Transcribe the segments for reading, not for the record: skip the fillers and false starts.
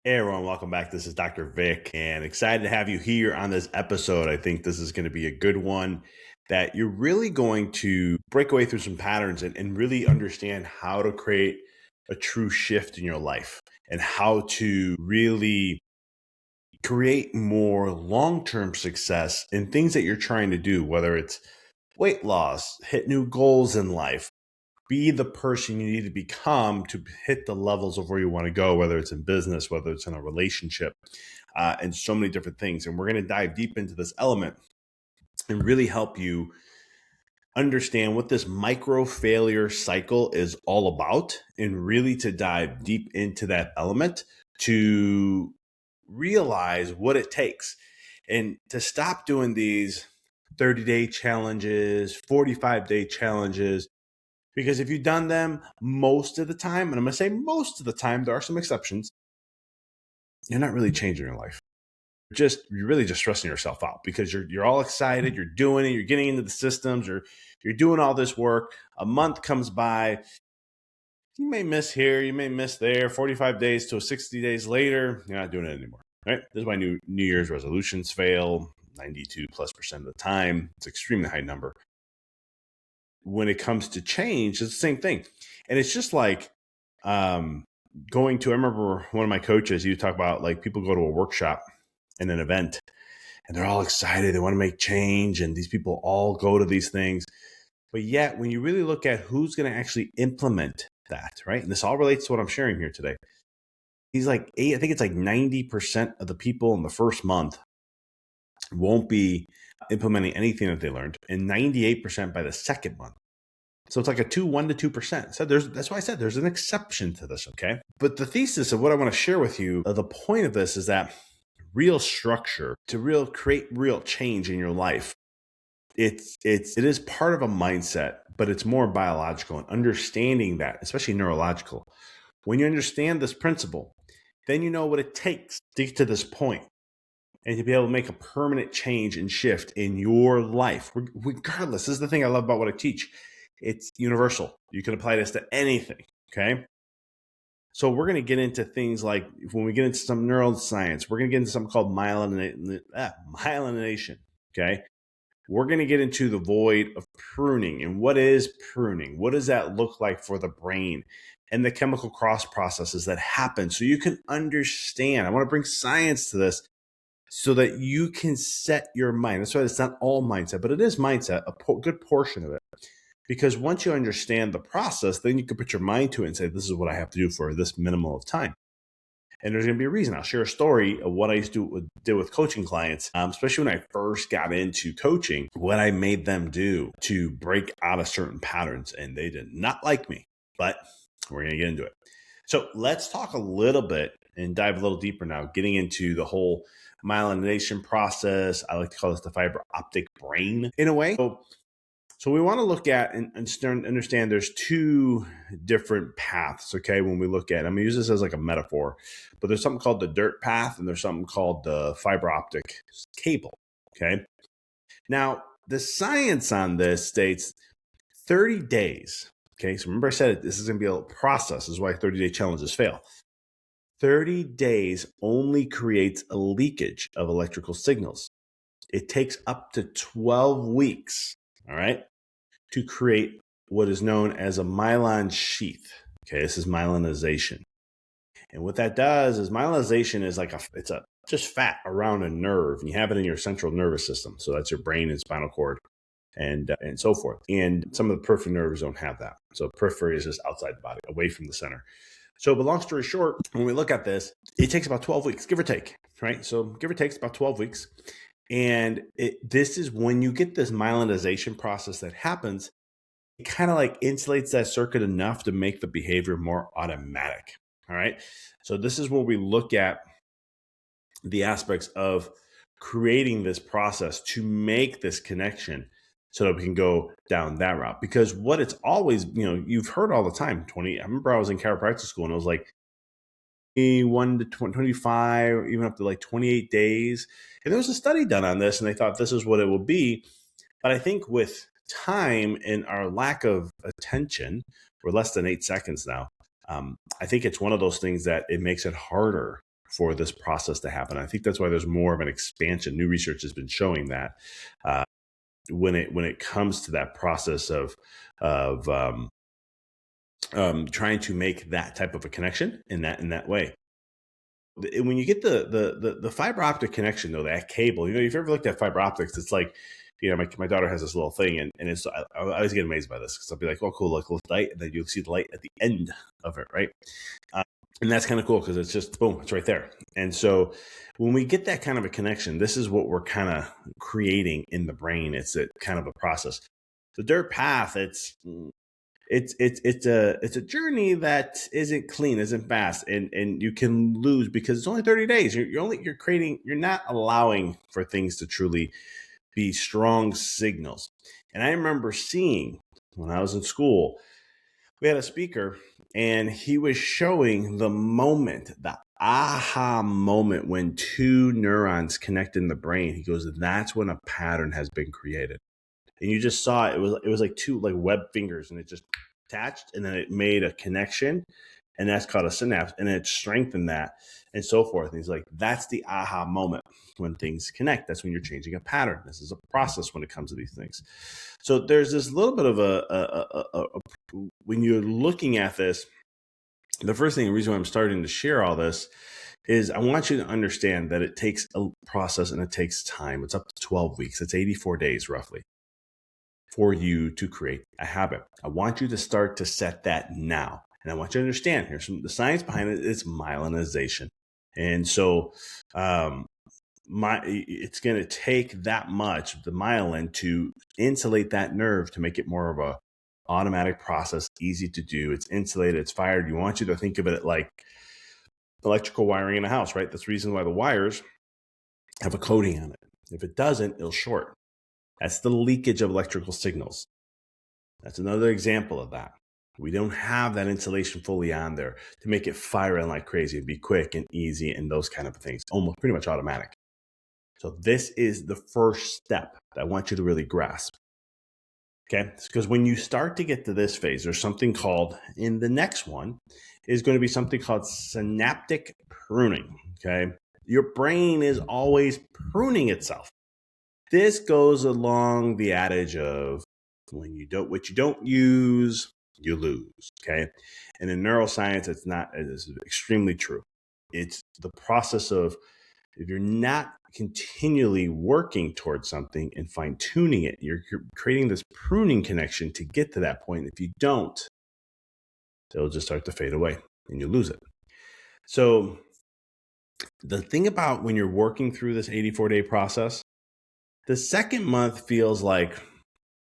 Hey everyone, welcome back. This is Dr. Vic and excited to have you here on this episode. I think this is going to be a good one that you're really going to break away through some patterns and really understand how to create a true shift in your life and how to really create more long-term success in things that you're trying to do, whether it's weight loss, hit new goals in life, be the person you need to become to hit the levels of where you want to go, whether it's in business, whether it's in a relationship, and so many different things. And we're going to dive deep into this element and really help you understand what this micro failure cycle is all about, and really to dive deep into that element to realize what it takes and to stop doing these 30-day challenges, 45-day challenges. Because if you've done them most of the time, and I'm going to say most of the time, there are some exceptions, you're not really changing your life. You're really just stressing yourself out because you're all excited, you're doing it, you're getting into the systems, you're doing all this work. A month comes by, you may miss here, you may miss there, 45 days to 60 days later, you're not doing it anymore, right? This is why New Year's resolutions fail 92+% of the time. It's an extremely high number. When it comes to change, it's the same thing. And it's just like I remember one of my coaches, he would talk about like people go to a workshop and an event and they're all excited. They want to make change. And these people all go to these things. But yet when you really look at who's going to actually implement that, right? And this all relates to what I'm sharing here today. He's like, I think it's like 90% of the people in the first month won't be implementing anything that they learned, and 98% by the second month. So it's like a 1 to 2%. So that's why I said there's an exception to this, okay? But the thesis of what I want to share with you, the point of this is that real structure to create real change in your life, it is part of a mindset, but it's more biological, and understanding that, especially neurological. When you understand this principle, then you know what it takes to get to this point and to be able to make a permanent change and shift in your life, regardless. This is the thing I love about what I teach. It's universal. You can apply this to anything, okay? So we're going to get into things like, when we get into some neuroscience, we're going to get into something called myelination, okay? We're going to get into the void of pruning. And what is pruning? What does that look like for the brain and the chemical cross processes that happen, so you can understand. I want to bring science to this so that you can set your mind. That's why it's not all mindset, but it is mindset, a good portion of it. Because once you understand the process, then you can put your mind to it and say, this is what I have to do for this minimal of time. And there's going to be a reason. I'll share a story of what I used to do with coaching clients, especially when I first got into coaching, what I made them do to break out of certain patterns. And they did not like me, but we're going to get into it. So let's talk a little bit and dive a little deeper now, getting into the whole myelination process. I like to call this the fiber optic brain in a way. So we want to look at and understand there's two different paths, okay, when we look at it. I'm going to use this as like a metaphor, but there's something called the dirt path and there's something called the fiber optic cable, okay? Now, the science on this states 30 days, okay? So remember I said this is going to be a process. This is why 30-day challenges fail. 30 days only creates a leakage of electrical signals. It takes up to 12 weeks, all right, to create what is known as a myelin sheath. Okay, this is myelinization. And what that does is myelinization is like it's just fat around a nerve, and you have it in your central nervous system. So that's your brain and spinal cord and so forth. And some of the peripheral nerves don't have that. So periphery is just outside the body, away from the center. So, but long story short, when we look at this, it takes about 12 weeks, give or take, right? So give or take, it's about 12 weeks. And this is when you get this myelinization process that happens, it kind of like insulates that circuit enough to make the behavior more automatic. All right. So this is where we look at the aspects of creating this process to make this connection so that we can go down that route. Because what it's always, you've heard all the time, I remember I was in chiropractic school and it was like 1 to 25, even up to like 28 days. And there was a study done on this and they thought this is what it will be. But I think with time and our lack of attention, we're less than 8 seconds now. I think it's one of those things that it makes it harder for this process to happen. I think that's why there's more of an expansion. New research has been showing that when it comes to that process of trying to make that type of a connection in that way. When you get the fiber optic connection, though, that cable, if you've ever looked at fiber optics, it's like, my daughter has this little thing, and it's, I always get amazed by this, because I'll be like, oh, cool, look, light, and then you'll see the light at the end of it, right? And that's kind of cool, because it's just, boom, it's right there. And so when we get that kind of a connection, this is what we're kind of creating in the brain. It's a kind of a process. The dirt path, it's a journey that isn't clean, isn't fast, and you can lose because it's only 30 days. You're not allowing for things to truly be strong signals. And I remember seeing, when I was in school, we had a speaker, and he was showing the aha moment when two neurons connect in the brain. He goes, that's when a pattern has been created. And you just saw it was like two web fingers, and it just attached, and then it made a connection, and that's called a synapse, and it strengthened that, and so forth. And he's like, that's the aha moment when things connect. That's when you're changing a pattern. This is a process when it comes to these things. So there's this little bit of when you're looking at this, the reason why I'm starting to share all this is I want you to understand that it takes a process and it takes time. It's up to 12 weeks. It's 84 days roughly for you to create a habit. I want you to start to set that now. And I want you to understand, the science behind it is myelination. And so it's going to take that much, the myelin, to insulate that nerve to make it more of a automatic process, easy to do. It's insulated, it's fired. You want you to think of it like electrical wiring in a house, right? That's the reason why the wires have a coating on it. If it doesn't, it'll short. That's the leakage of electrical signals. That's another example of that. We don't have that insulation fully on there to make it firing like crazy and be quick and easy and those kind of things, almost pretty much automatic. So this is the first step that I want you to really grasp. Okay, because when you start to get to this phase, there's something called, in the next one, is going to be something called synaptic pruning. Okay, your brain is always pruning itself. This goes along the adage of what you don't use, you lose. Okay, and in neuroscience, it's extremely true. It's the process of, if you're not continually working towards something and fine-tuning it, you're creating this pruning connection to get to that point. If you don't, it'll just start to fade away and you lose it. So the thing about when you're working through this 84-day process, the second month feels like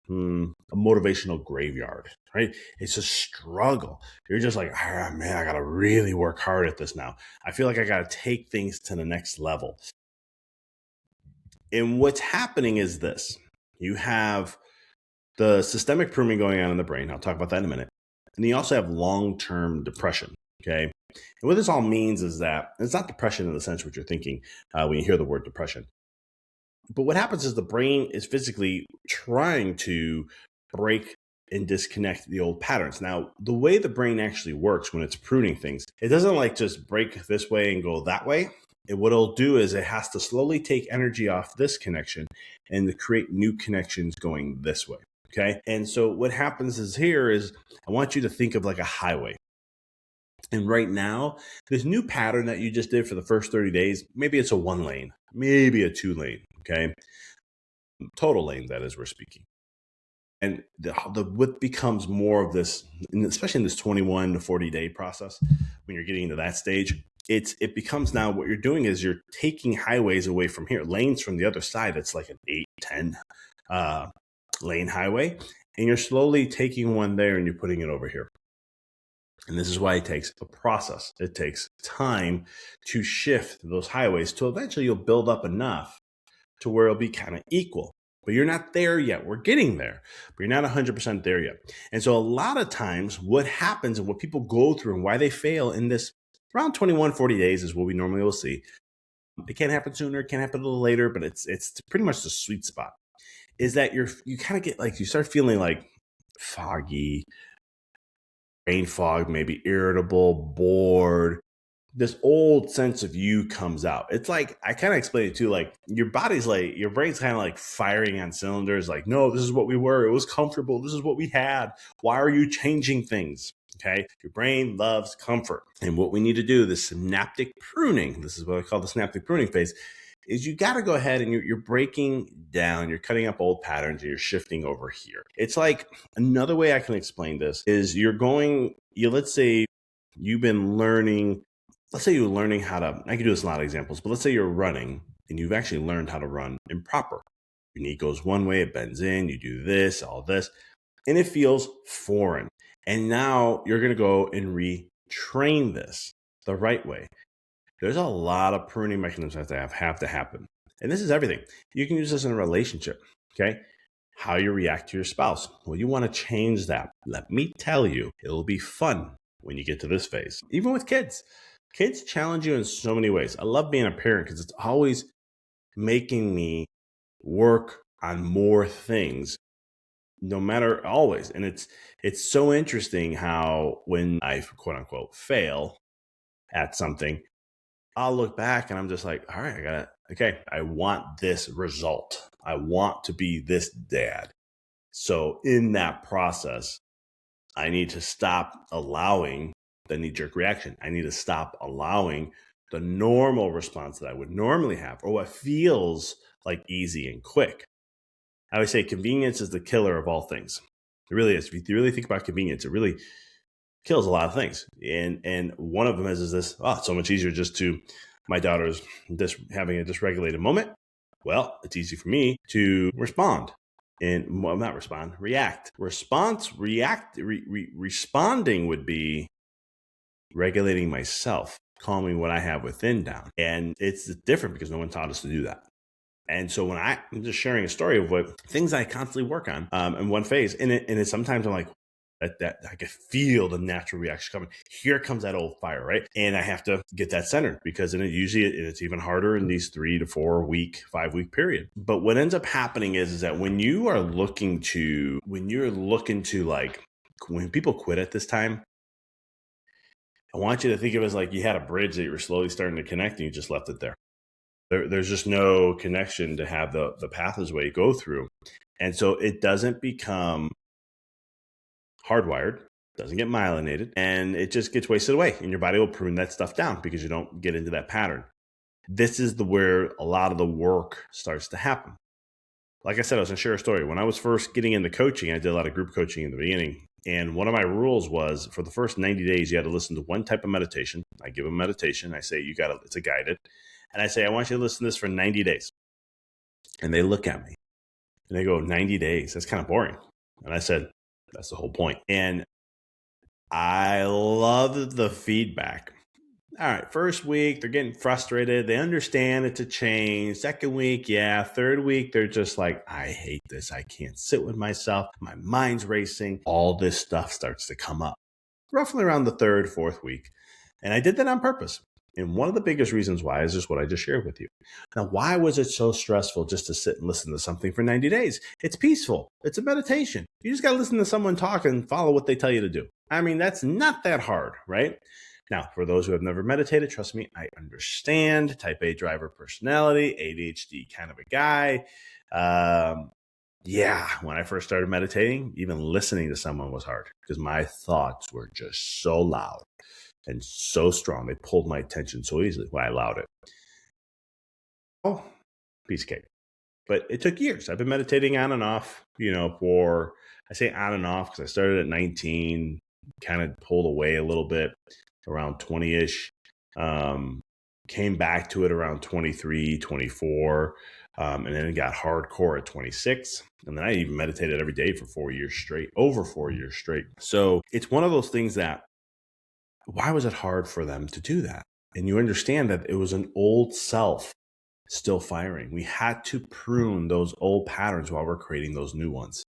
a motivational graveyard, right? It's a struggle. You're just like, man, I got to really work hard at this now. I feel like I got to take things to the next level. And what's happening is this. You have the systemic pruning going on in the brain. I'll talk about that in a minute. And you also have long-term depression, okay? And what this all means is that it's not depression in the sense what you're thinking when you hear the word depression. But what happens is the brain is physically trying to break and disconnect the old patterns. Now, the way the brain actually works when it's pruning things, it doesn't just break this way and go that way. And what it'll do is it has to slowly take energy off this connection and to create new connections going this way. Okay. And so what happens is I want you to think of like a highway. And right now, this new pattern that you just did for the first 30 days, maybe it's a 1 lane, maybe a 2 lane. Okay. Total lane, that is, we're speaking. And what becomes more of this, especially in this 21 to 40 day process, when you're getting to that stage, it becomes now what you're doing is you're taking highways away from here, lanes from the other side. It's like an 8-10 lane highway, and you're slowly taking one there and you're putting it over here. And this is why it takes a process. It takes time to shift those highways till eventually you'll build up enough to where it'll be kind of equal. But you're not there yet. We're getting there, but you're not 100% there yet. And so a lot of times what happens and what people go through and why they fail in this around 21, 40 days is what we normally will see. It can happen sooner, it can happen a little later, but it's pretty much the sweet spot. Is that you kind of get you start feeling like foggy, brain fog, maybe irritable, bored, this old sense of you comes out. It's like, I kind of explain it too, like your body's like, your brain's kind of like firing on cylinders, like, no, this is what we were. It was comfortable. This is what we had. Why are you changing things? Okay. Your brain loves comfort. And what we need to do, the synaptic pruning, this is what I call the synaptic pruning phase, is you got to go ahead and you're breaking down, you're cutting up old patterns and you're shifting over here. It's like, another way I can explain this is let's say you've been learning, let's say you're learning how to, I can do this in a lot of examples, but let's say you're running and you've actually learned how to run improper. Your knee goes one way, it bends in, you do this, all this, and it feels foreign. And now you're going to go and retrain this the right way. There's a lot of pruning mechanisms that have to happen. And this is everything. You can use this in a relationship, okay? How you react to your spouse. Well, you want to change that. Let me tell you, it'll be fun when you get to this phase. Even with kids. Kids challenge you in so many ways. I love being a parent because it's always making me work on more things, no matter always. And it's so interesting how when I quote unquote fail at something, I'll look back and I'm just like, all right, I want this result. I want to be this dad. So in that process, I need to stop allowing the knee-jerk reaction. I need to stop allowing the normal response that I would normally have, or what feels like easy and quick. I always say convenience is the killer of all things. It really is. If you really think about convenience, it really kills a lot of things. And one of them is this, it's so much easier just to, my daughter's having a dysregulated moment. Well, it's easy for me to respond. And well, not respond, react. Responding would be regulating myself, calming what I have within down. And it's different because no one taught us to do that. And so when I'm just sharing a story of what things I constantly work on in one phase, and it sometimes I'm like, that I can feel the natural reaction coming. Here comes that old fire, right? And I have to get that centered because it's even harder in these 3 to 4 week, 5 week period. But what ends up happening is that when you're looking to like, when people quit at this time, I want you to think of it as like you had a bridge that you were slowly starting to connect and you just left it there. There's just no connection to have the pathway go through. And so it doesn't become hardwired, doesn't get myelinated, and it just gets wasted away. And your body will prune that stuff down because you don't get into that pattern. This is where a lot of the work starts to happen. Like I said, I was going to share a story. When I was first getting into coaching, I did a lot of group coaching in the beginning. And one of my rules was for the first 90 days, you had to listen to one type of meditation. I give them meditation. I say, it's a guided. And I say, I want you to listen to this for 90 days. And they look at me and they go, 90 days? That's kind of boring. And I said, that's the whole point. And I love the feedback. All right, first week, they're getting frustrated. They understand it's a change. Second week, yeah. Third week, they're just like, I hate this. I can't sit with myself. My mind's racing. All this stuff starts to come up roughly around the third, fourth week. And I did that on purpose. And one of the biggest reasons why is just what I just shared with you. Now, why was it so stressful just to sit and listen to something for 90 days? It's peaceful. It's a meditation. You just got to listen to someone talk and follow what they tell you to do. I mean, that's not that hard, right? Now, for those who have never meditated, trust me, I understand. Type A driver personality, ADHD kind of a guy. When I first started meditating, even listening to someone was hard because my thoughts were just so loud and so strong. They pulled my attention so easily when I allowed it. Oh, piece of cake. But it took years. I've been meditating on and off, I say on and off because I started at 19, kind of pulled away a little bit around 20-ish. Came back to it around 23, 24. And then it got hardcore at 26. And then I even meditated every day for 4 years straight, over 4 years straight. So it's one of those things that, why was it hard for them to do that? And you understand that it was an old self still firing. We had to prune those old patterns while we're creating those new ones.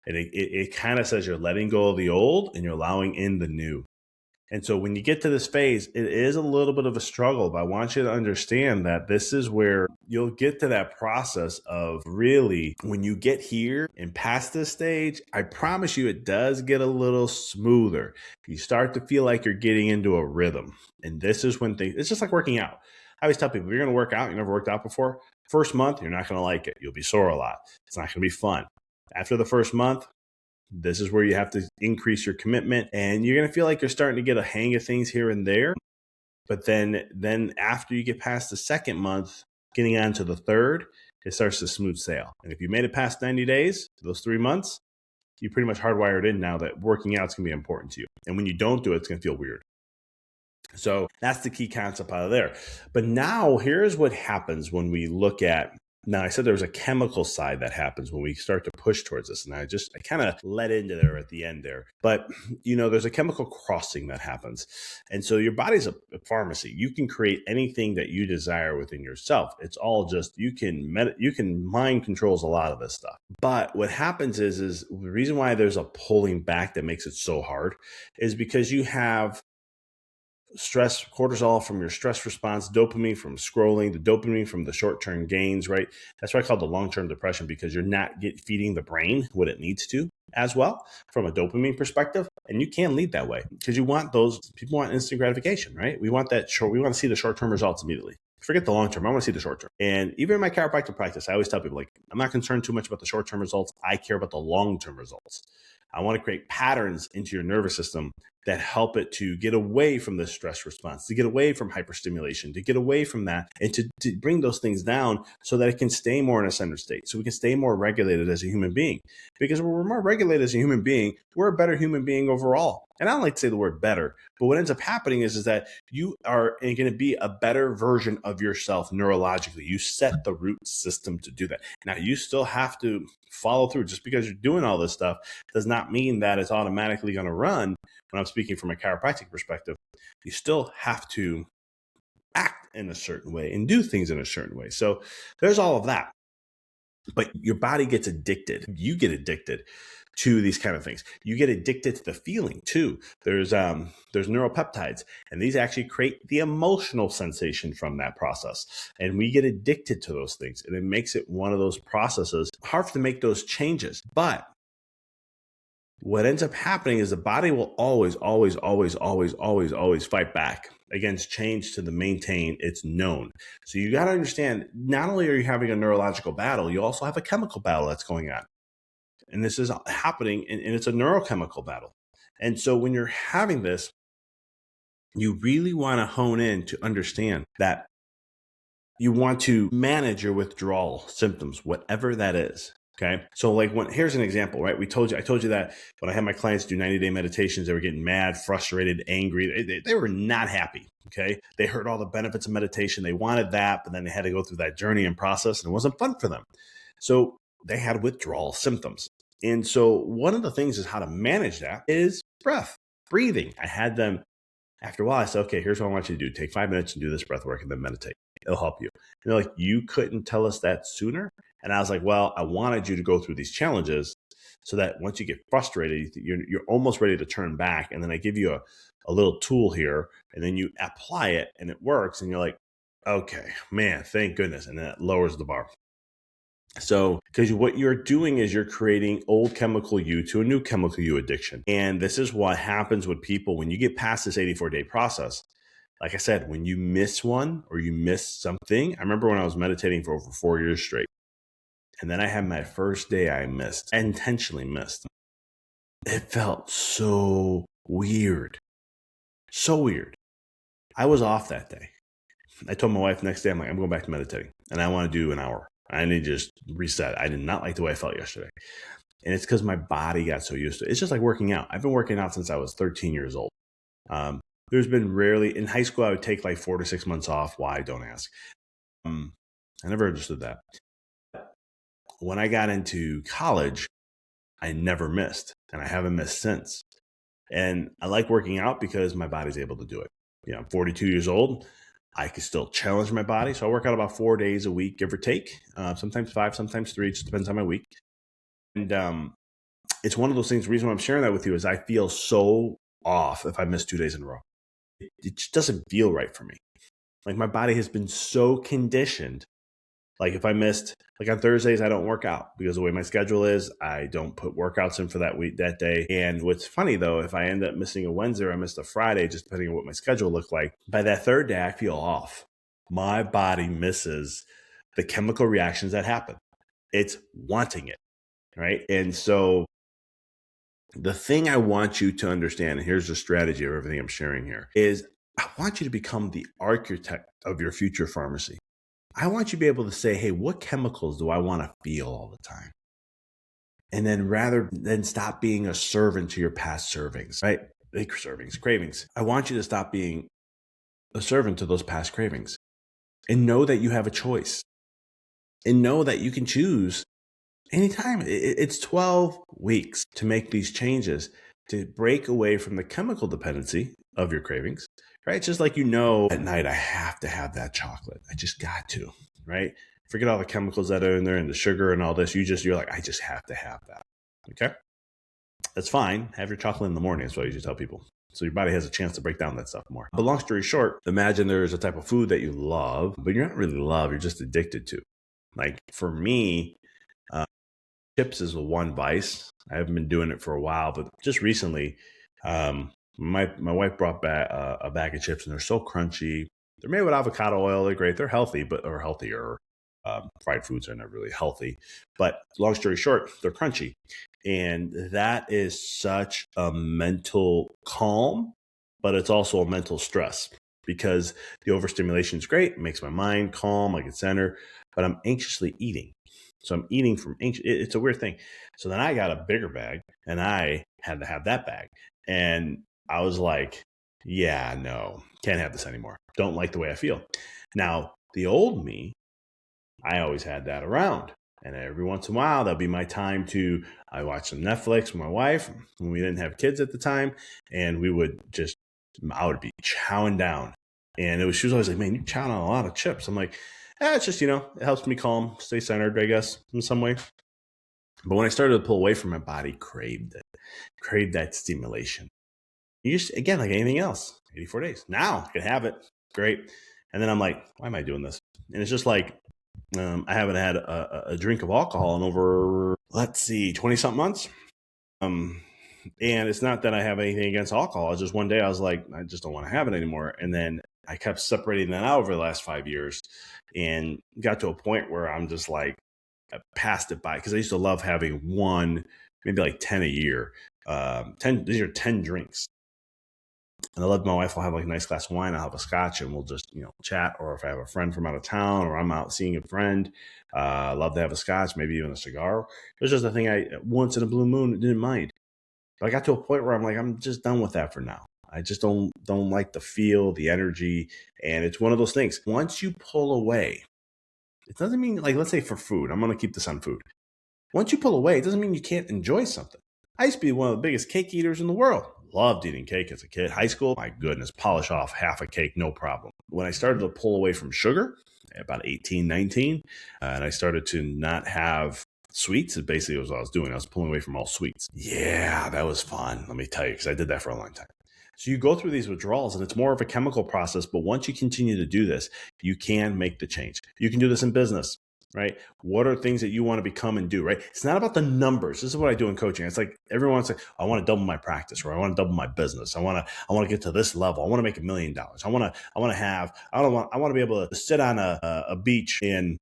And it kind of says you're letting go of the old and you're allowing in the new. And so when you get to this phase, it is a little bit of a struggle, but I want you to understand that this is where you'll get to that process of really, when you get here and past this stage, I promise you it does get a little smoother. You start to feel like you're getting into a rhythm. And this is when things, it's just like working out. I always tell people, if you're going to work out, you never worked out before, first month, you're not going to like it. You'll be sore a lot. It's not going to be fun. After the first month, this is where you have to increase your commitment, and you're going to feel like you're starting to get a hang of things here and there. But then after you get past the second month, getting on to the third, it starts to smooth sail. And if you made it past 90 days, those 3 months, you pretty much hardwired in now that working out is going to be important to you. And when you don't do it, it's going to feel weird. So that's the key concept out of there. But now here's what happens when we look at, now I said there's a chemical side that happens when we start to push towards this. And I kind of led into there at the end there. But, there's a chemical crossing that happens. And so your body's a pharmacy. You can create anything that you desire within yourself. It's all just, you can mind controls a lot of this stuff. But what happens is the reason why there's a pulling back that makes it so hard is because you have stress, cortisol from your stress response, dopamine from scrolling, the dopamine from the short-term gains, right? That's why I call it the long-term depression, because you're not feeding the brain what it needs to as well from a dopamine perspective. And you can lead that way because you want people want instant gratification, right? We want we want to see the short-term results immediately. Forget the long-term. I want to see the short-term. And even in my chiropractic practice, I always tell people, I'm not concerned too much about the short-term results. I care about the long-term results. I want to create patterns into your nervous system that help it to get away from the stress response, to get away from hyperstimulation, to get away from that, and to bring those things down so that it can stay more in a center state, so we can stay more regulated as a human being. Because when we're more regulated as a human being, we're a better human being overall. And I don't like to say the word better, but what ends up happening is that you are going to be a better version of yourself neurologically. You set the root system to do that. Now, you still have to follow through. Just because you're doing all this stuff does not mean that it's automatically going to run. When I'm speaking from a chiropractic perspective, you still have to act in a certain way and do things in a certain way. So there's all of that. But your body gets addicted. You get addicted to these kind of things. You get addicted to the feeling too. There's neuropeptides, and these actually create the emotional sensation from that process. And we get addicted to those things, and it makes it one of those processes hard to make those changes. But what ends up happening is the body will always fight back against change to maintain its known. So you got to understand, not only are you having a neurological battle, you also have a chemical battle that's going on. And this is happening, and it's a neurochemical battle. And so when you're having this, you really want to hone in to understand that you want to manage your withdrawal symptoms, whatever that is. Okay. So here's an example, right? I told you that when I had my clients do 90-day meditations, they were getting mad, frustrated, angry. They were not happy. Okay. They heard all the benefits of meditation. They wanted that, but then they had to go through that journey and process, and it wasn't fun for them. So they had withdrawal symptoms. And so one of the things is how to manage that is breathing. I had them, after a while, I said, okay, here's what I want you to do. Take 5 minutes and do this breath work and then meditate. It'll help you. And they're like, you couldn't tell us that sooner? And I was like, well, I wanted you to go through these challenges so that once you get frustrated, you're almost ready to turn back. And then I give you a little tool here, and then you apply it and it works. And you're like, okay, man, thank goodness. And then it lowers the bar. So, because what you're doing is you're creating old chemical you to a new chemical you addiction. And this is what happens with people when you get past this 84-day process. Like I said, when you miss one or you miss something, I remember when I was meditating for over 4 years straight. And then I had my first day I intentionally missed. It felt so weird. So weird. I was off that day. I told my wife the next day, I'm going back to meditating, and I want to do an hour. I need to just reset. I did not like the way I felt yesterday. And it's because my body got so used to it. It's just like working out. I've been working out since I was 13 years old. There's been rarely, in high school, I would take 4 to 6 months off. Why? Don't ask. I never understood that. When I got into college, I never missed, and I haven't missed since. And I like working out because my body's able to do it. I'm 42 years old. I can still challenge my body. So I work out about 4 days a week, give or take. Sometimes 5, sometimes 3. It just depends on my week. And it's one of those things. The reason why I'm sharing that with you is I feel so off if I miss 2 days in a row. It just doesn't feel right for me. Like my body has been so conditioned. Like if I missed, like on Thursdays, I don't work out because the way my schedule is, I don't put workouts in for that week, that day. And what's funny though, if I end up missing a Wednesday or I missed a Friday, just depending on what my schedule looked like, by that third day, I feel off. My body misses the chemical reactions that happen. It's wanting it, right? And so the thing I want you to understand, and here's the strategy of everything I'm sharing here, is I want you to become the architect of your future pharmacy. I want you to be able to say, hey, what chemicals do I want to feel all the time? And then rather than stop being a servant to your past servings, right? Cravings. I want you to stop being a servant to those past cravings and know that you have a choice and know that you can choose anytime. It's 12 weeks to make these changes, to break away from the chemical dependency of your cravings, right? Just like, at night, I have to have that chocolate. I just got to, right? Forget all the chemicals that are in there and the sugar and all this. You're like, I just have to have that. Okay. That's fine. Have your chocolate in the morning. That's what I usually tell people. So your body has a chance to break down that stuff more. But long story short, imagine there's a type of food that you love, but you're not really love. You're just addicted to. Like for me, chips is one vice. I haven't been doing it for a while, but just recently, my wife brought back a bag of chips, and they're so crunchy. They're made with avocado oil. They're great. They're healthy, or healthier. Fried foods are not really healthy. But long story short, they're crunchy. And that is such a mental calm, but it's also a mental stress because the overstimulation is great. It makes my mind calm, I get centered, but I'm anxiously eating. So I'm eating from anxious. It's a weird thing. So then I got a bigger bag and I had to have that bag. And I was like, yeah, no, can't have this anymore. Don't like the way I feel. Now, the old me, I always had that around. And every once in a while, that'll be my time I watch some Netflix with my wife when we didn't have kids at the time. And I would be chowing down. And she was always like, man, you're chowing on a lot of chips. I'm like, it's just, it helps me calm, stay centered, I guess, in some way. But when I started to pull away from my body, craved that stimulation. You just, again, like anything else, 84 days. Now I can have it. Great. And then I'm like, why am I doing this? And it's just like, I haven't had a drink of alcohol in over, 20 something months. And it's not that I have anything against alcohol. It's just one day I was like, I just don't want to have it anymore. And then I kept separating that out over the last 5 years and got to a point where I'm just like, I passed it by because I used to love having one, maybe like 10 a year. 10, these are 10 drinks. And I love my wife will have like a nice glass of wine. I'll have a scotch and we'll just, chat. Or if I have a friend from out of town or I'm out seeing a friend, I love to have a scotch, maybe even a cigar. It's just a thing I once in a blue moon didn't mind. But I got to a point where I'm like, I'm just done with that for now. I just don't like the feel, the energy. And it's one of those things. Once you pull away, it doesn't mean, like, let's say for food, I'm going to keep this on food. Once you pull away, it doesn't mean you can't enjoy something. I used to be one of the biggest cake eaters in the world. Loved eating cake as a kid. High school, my goodness, polish off half a cake, no problem. When I started to pull away from sugar, about 18, 19, and I started to not have sweets, it basically was what I was doing. I was pulling away from all sweets. Yeah, that was fun, let me tell you, because I did that for a long time. So you go through these withdrawals and it's more of a chemical process, but once you continue to do this, you can make the change. You can do this in business, right? What are things that you want to become and do, right? It's not about the numbers. This is what I do in coaching. It's like everyone's like, I want to double my practice, or I want to double my business. I want to get to this level. I want to make $1 million. I want to be able to sit on a beach and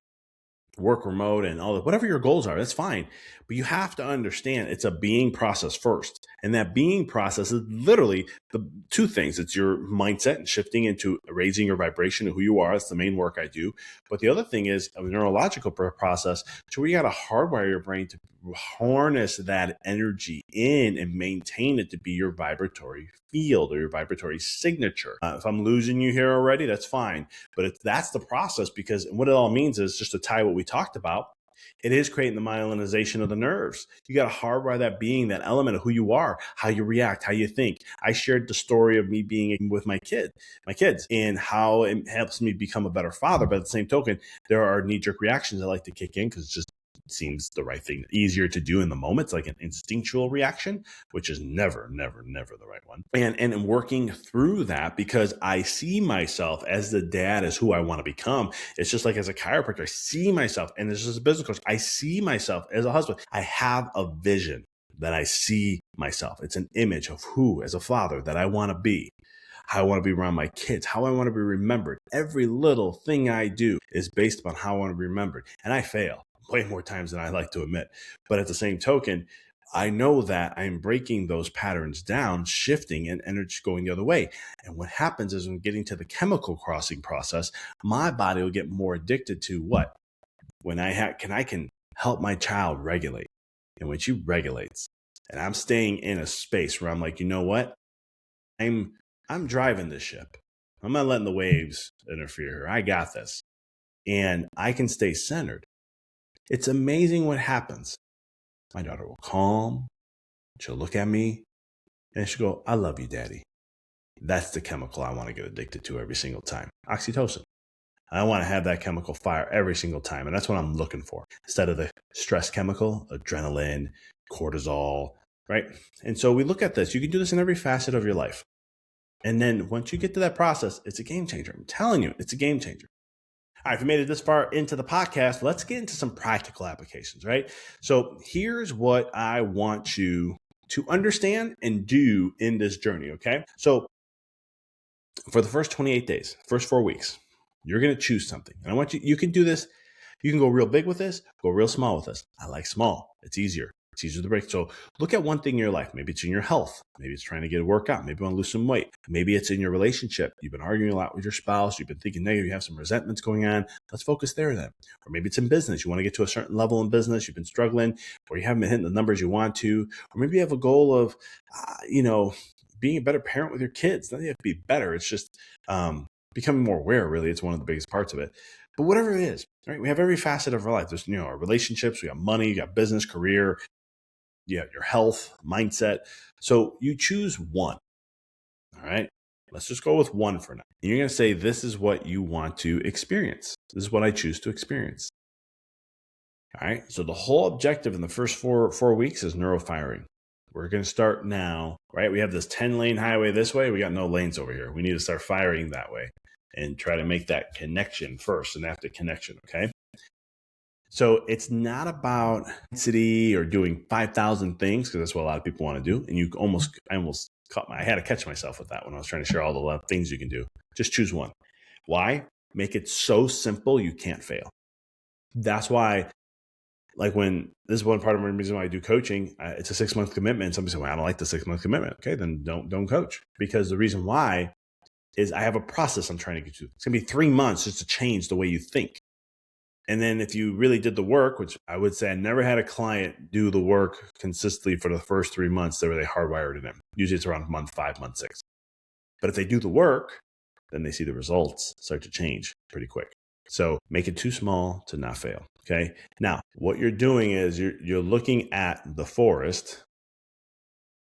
work remote and all that, whatever your goals are, that's fine. But you have to understand it's a being process first. And that being process is literally the two things. It's your mindset and shifting into raising your vibration of who you are. That's the main work I do. But the other thing is a neurological process. So we got to hardwire your brain to harness that energy in and maintain it to be your vibratory field or your vibratory signature. If I'm losing you here already, that's fine. But that's the process, because what it all means is, just to tie what we talked about, it is creating the myelination of the nerves. You got to hardwire that being, that element of who you are, how you react, how you think. I shared the story of me being with my kids, and how it helps me become a better father. But at the same token, there are knee-jerk reactions that like to kick in because it's just seems the right thing, easier to do in the moment. It's like an instinctual reaction, which is never, never, never the right one. And working through that, because I see myself as the dad, as who I want to become. It's just like as a chiropractor, I see myself, and as a business coach, I see myself as a husband. I have a vision that I see myself. It's an image of who, as a father, that I want to be, how I want to be around my kids, how I want to be remembered. Every little thing I do is based upon how I want to be remembered. And I fail way more times than I like to admit. But at the same token, I know that I'm breaking those patterns down, shifting, and energy going the other way. And what happens is when getting to the chemical crossing process, my body will get more addicted to what? When I can help my child regulate. And when she regulates, and I'm staying in a space where I'm like, you know what? I'm driving this ship. I'm not letting the waves interfere here. I got this. And I can stay centered. It's amazing what happens. My daughter will calm. She'll look at me and she'll go, I love you, Daddy. That's the chemical I want to get addicted to every single time. Oxytocin. I want to have that chemical fire every single time. And that's what I'm looking for. Instead of the stress chemical, adrenaline, cortisol, right? And so we look at this. You can do this in every facet of your life. And then once you get to that process, it's a game changer. I'm telling you, it's a game changer. All right, if you made it this far into the podcast, let's get into some practical applications, right? So here's what I want you to understand and do in this journey, okay? So for the first 28 days, first 4 weeks, you're going to choose something. And I want you can do this. You can go real big with this, go real small with this. I like small. It's easier. It's easier to break. So look at one thing in your life. Maybe it's in your health. Maybe it's trying to get a workout. Maybe you want to lose some weight. Maybe it's in your relationship. You've been arguing a lot with your spouse. You've been thinking negative. You have some resentments going on. Let's focus there then. Or maybe it's in business. You want to get to a certain level in business. You've been struggling, or you haven't been hitting the numbers you want to. Or maybe you have a goal of, being a better parent with your kids. Doesn't have to be better. It's just becoming more aware, really. It's one of the biggest parts of it. But whatever it is, right? We have every facet of our life. There's, our relationships, we got money, you got business, career, your health, mindset. So you choose one. All right. Let's just go with one for now. And you're going to say, this is what you want to experience. This is what I choose to experience. All right. So the whole objective in the first four weeks is neurofiring. We're going to start now, right? We have this 10-lane highway this way. We got no lanes over here. We need to start firing that way and try to make that connection first, and after connection, okay? So it's not about intensity or doing 5,000 things, because that's what a lot of people want to do. And I had to catch myself with that when I was trying to share all the things you can do. Just choose one. Why? Make it so simple you can't fail. That's why, like, when this is one part of the reason why I do coaching, it's a 6-month commitment. Somebody said, well, I don't like the 6-month commitment. Okay, then don't coach. Because the reason why is I have a process I'm trying to get to. It's going to be 3 months just to change the way you think. And then if you really did the work, which I would say I never had a client do the work consistently for the first 3 months that they hardwired it in. Usually it's around month 5, month 6. But if they do the work, then they see the results start to change pretty quick. So make it too small to not fail. Okay. Now, what you're doing is you're looking at the forest,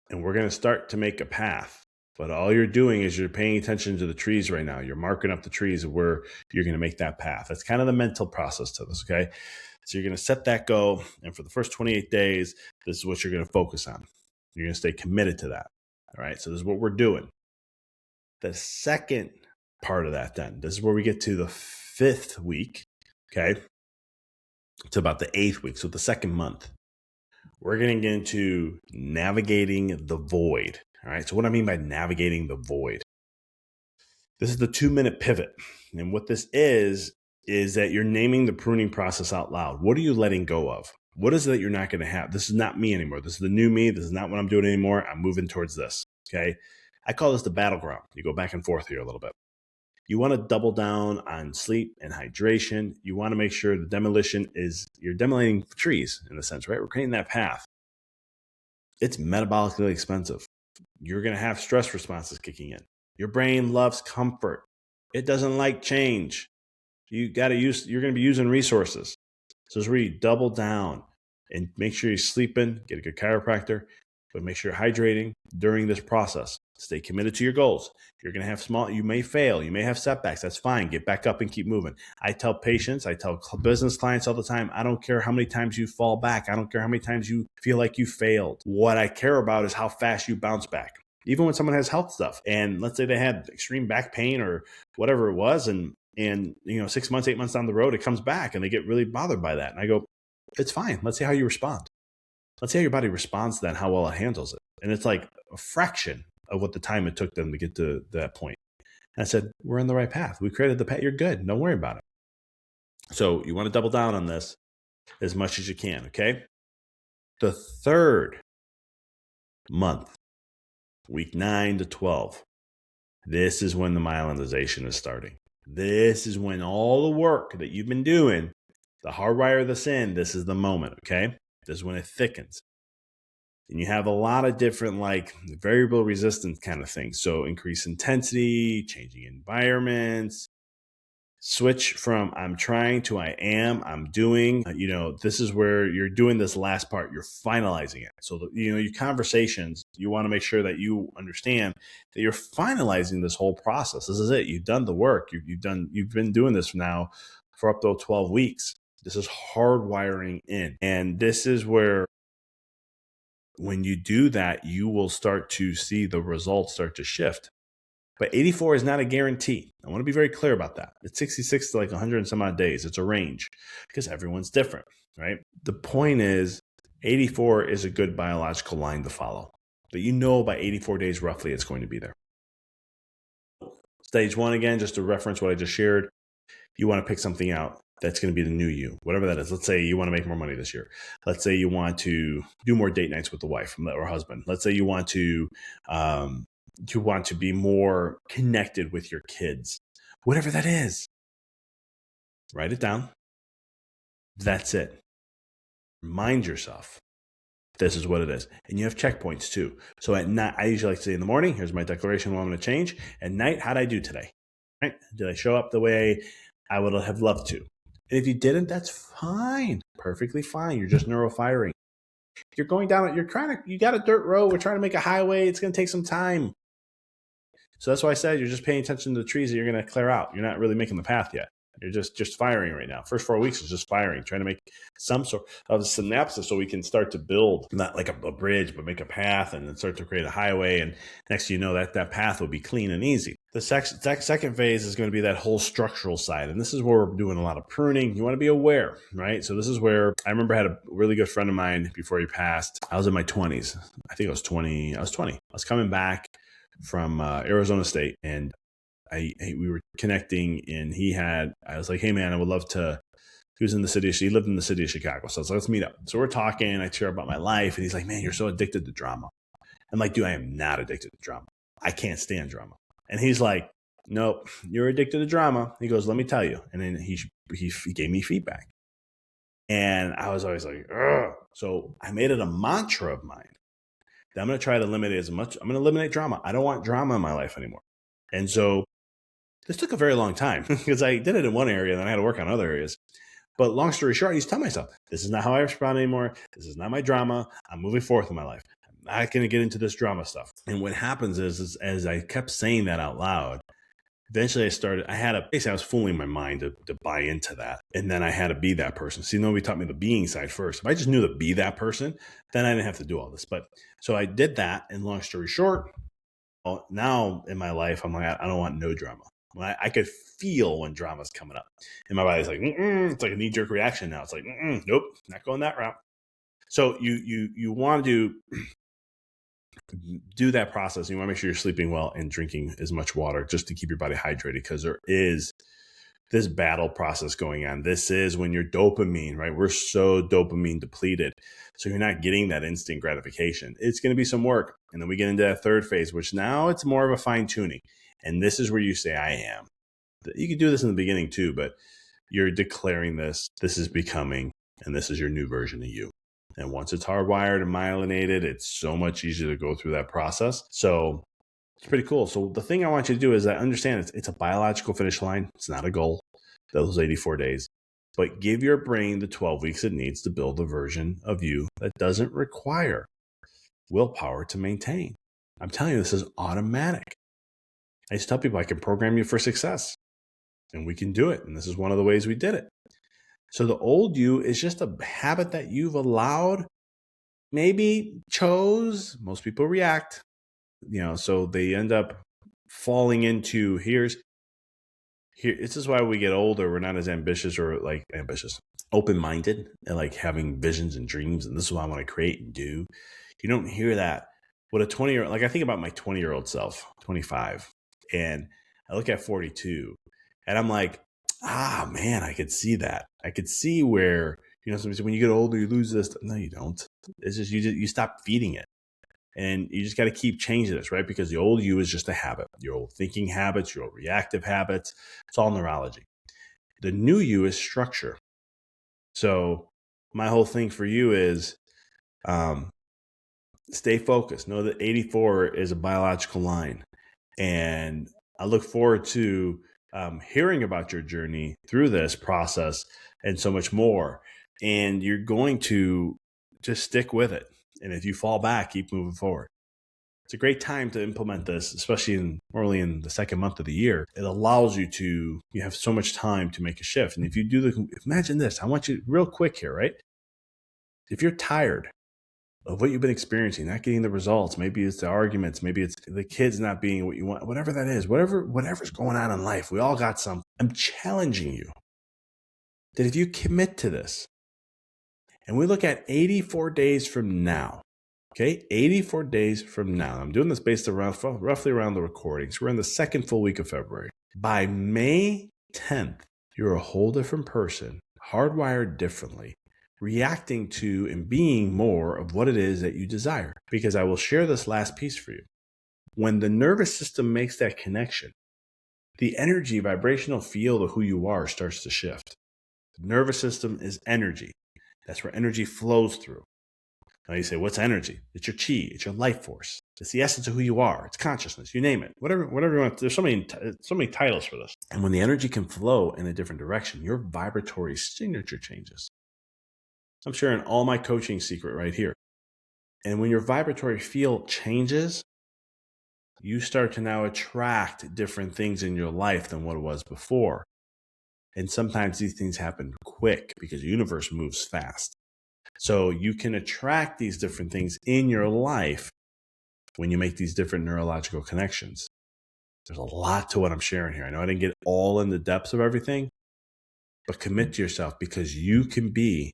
and we're going to start to make a path. But all you're doing is you're paying attention to the trees right now. You're marking up the trees where you're going to make that path. That's kind of the mental process to this, okay? So you're going to set that goal, and for the first 28 days, this is what you're going to focus on. You're going to stay committed to that, all right? So this is what we're doing. The second part of that then, this is where we get to the 5th week, okay? It's about the 8th week, so the second month. We're going to get into navigating the void. All right. So what I mean by navigating the void, this is the 2-minute pivot. And what this is that you're naming the pruning process out loud. What are you letting go of? What is it that you're not going to have? This is not me anymore. This is the new me. This is not what I'm doing anymore. I'm moving towards this. Okay. I call this the battleground. You go back and forth here a little bit. You want to double down on sleep and hydration. You want to make sure the demolition is, you're demolating trees in a sense, right? We're creating that path. It's metabolically expensive. You're going to have stress responses kicking in. Your brain loves comfort. It doesn't like change. You're going to be using resources. So it's where you double down and make sure you're sleeping, get a good chiropractor, but make sure you're hydrating during this process. Stay committed to your goals. You're going to have you may fail, you may have setbacks. That's fine. Get back up and keep moving. I tell patients, I tell business clients all the time, I don't care how many times you fall back. I don't care how many times you feel like you failed. What I care about is how fast you bounce back. Even when someone has health stuff, and let's say they had extreme back pain or whatever it was, and 6 months, 8 months down the road, it comes back and they get really bothered by that. And I go, it's fine. Let's see how you respond. Let's see how your body responds to that and how well it handles it. And it's like a fraction of what the time it took them to get to that point. And I said, we're on the right path. We created the path. You're good. Don't worry about it. So you want to double down on this as much as you can, okay? The third month, week 9 to 12, this is when the myelinization is starting. This is when all the work that you've been doing, the hardwire this in, this is the moment, okay? This is when it thickens. And you have a lot of different variable resistance kind of things. So increase intensity, changing environments, switch from I'm trying to I am, I'm doing. This is where you're doing this last part. You're finalizing it. So, your conversations, you want to make sure that you understand that you're finalizing this whole process. This is it. You've done the work. You've been doing this now for up to 12 weeks. This is hardwiring in. And this is where, when you do that, you will start to see the results start to shift. But 84 is not a guarantee. I want to be very clear about that. It's 66 to 100 and some odd days. It's a range because everyone's different, right? The point is 84 is a good biological line to follow. But by 84 days roughly it's going to be there. Stage 1, again, just to reference what I just shared, you want to pick something out that's going to be the new you, whatever that is. Let's say you want to make more money this year. Let's say you want to do more date nights with the wife or husband. Let's say you want to be more connected with your kids. Whatever that is, write it down. That's it. Remind yourself this is what it is. And you have checkpoints too. So at night, I usually like to say in the morning, here's my declaration, what I'm going to change. At night, how did I do today? Right? Did I show up the way I would have loved to? And if you didn't, that's fine. Perfectly fine. You're just neurofiring. You're going down, you got a dirt road. We're trying to make a highway. It's going to take some time. So that's why I said you're just paying attention to the trees that you're going to clear out. You're not really making the path yet. You're just firing right now. First 4 weeks is just firing, trying to make some sort of synapses so we can start to build, not like a bridge, but make a path and then start to create a highway. And next you know that path will be clean and easy. The second phase is going to be that whole structural side. And this is where we're doing a lot of pruning. You want to be aware, right? So this is where I remember I had a really good friend of mine before he passed. I was in my 20s. I think I was 20. I was coming back from Arizona State, and we were connecting, and I was like, hey man, I would love to, he lived in the city of Chicago. So I was like, let's meet up. So we're talking, I share about my life, and he's like, man, you're so addicted to drama. I'm like, dude, I am not addicted to drama. I can't stand drama. And he's like, nope, you're addicted to drama. He goes, let me tell you. And then he gave me feedback. And I was always like, ugh. So I made it a mantra of mine that I'm going to try to eliminate I'm going to eliminate drama. I don't want drama in my life anymore. And so this took a very long time because I did it in one area and then I had to work on other areas. But long story short, I used to tell myself, this is not how I respond anymore. This is not my drama. I'm moving forth in my life. I'm not going to get into this drama stuff. And what happens is as I kept saying that out loud, eventually I was fooling my mind to buy into that. And then I had to be that person. See, nobody taught me the being side first. If I just knew to be that person, then I didn't have to do all this. But so I did that. And long story short, now in my life, I'm like, I don't want no drama. I could feel when drama's coming up. And my body's like, it's like a knee-jerk reaction now. It's like, nope, not going that route. So you want to do that process. You want to make sure you're sleeping well and drinking as much water just to keep your body hydrated, because there is this battle process going on. This is when your dopamine, right? We're so dopamine depleted. So you're not getting that instant gratification. It's going to be some work. And then we get into that third phase, which now it's more of a fine tuning. And this is where you say, I am. You can do this in the beginning too, but you're declaring this is becoming, and this is your new version of you. And once it's hardwired and myelinated, it's so much easier to go through that process. So it's pretty cool. So the thing I want you to do is I understand it's a biological finish line. It's not a goal, those 84 days. But give your brain the 12 weeks it needs to build a version of you that doesn't require willpower to maintain. I'm telling you, this is automatic. I used to tell people I can program you for success, and we can do it. And this is one of the ways we did it. So the old you is just a habit that you've allowed, maybe chose. Most people react, so they end up falling into here. This is why we get older. We're not as ambitious open-minded, and like having visions and dreams. And this is what I want to create and do. You don't hear that. What a 20-year-old, like I think about my 20-year-old self, 25, and I look at 42, and I'm like, man, I could see that. I could see where, somebody said, when you get older, you lose this. No, you don't. It's just, you stop feeding it. And you just got to keep changing this, right? Because the old you is just a habit. Your old thinking habits, your old reactive habits. It's all neurology. The new you is structure. So my whole thing for you is stay focused. Know that 84 is a biological line. And I look forward to hearing about your journey through this process and so much more. And you're going to just stick with it. And if you fall back, keep moving forward. It's a great time to implement this, especially early in the second month of the year. It allows you have so much time to make a shift. And if you do imagine this, I want you real quick here, right? If you're tired of what you've been experiencing, not getting the results, maybe it's the arguments, maybe it's the kids not being what you want, whatever that is, whatever's going on in life, we all got some. I'm challenging you that if you commit to this, and we look at 84 days from now, okay, 84 days from now. I'm doing this based around roughly around the recordings. We're in the second full week of February. By May 10th, you're a whole different person, hardwired differently, reacting to and being more of what it is that you desire. Because I will share this last piece for you. When the nervous system makes that connection, the energy, vibrational field of who you are starts to shift. The nervous system is energy. That's where energy flows through. Now you say, what's energy? It's your chi. It's your life force. It's the essence of who you are. It's consciousness. You name it. Whatever you want. There's so many titles for this. And when the energy can flow in a different direction, your vibratory signature changes. I'm sharing all my coaching secret right here. And when your vibratory field changes, you start to now attract different things in your life than what it was before. And sometimes these things happen quick because the universe moves fast. So you can attract these different things in your life when you make these different neurological connections. There's a lot to what I'm sharing here. I know I didn't get all in the depths of everything, but commit to yourself because you can be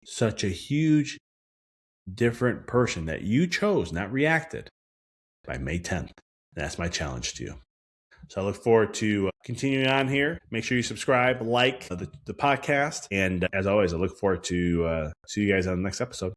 such a huge, different person that you chose, not reacted, by May 10th. That's my challenge to you. So I look forward to continuing on here. Make sure you subscribe, like the podcast. And as always, I look forward to see you guys on the next episode.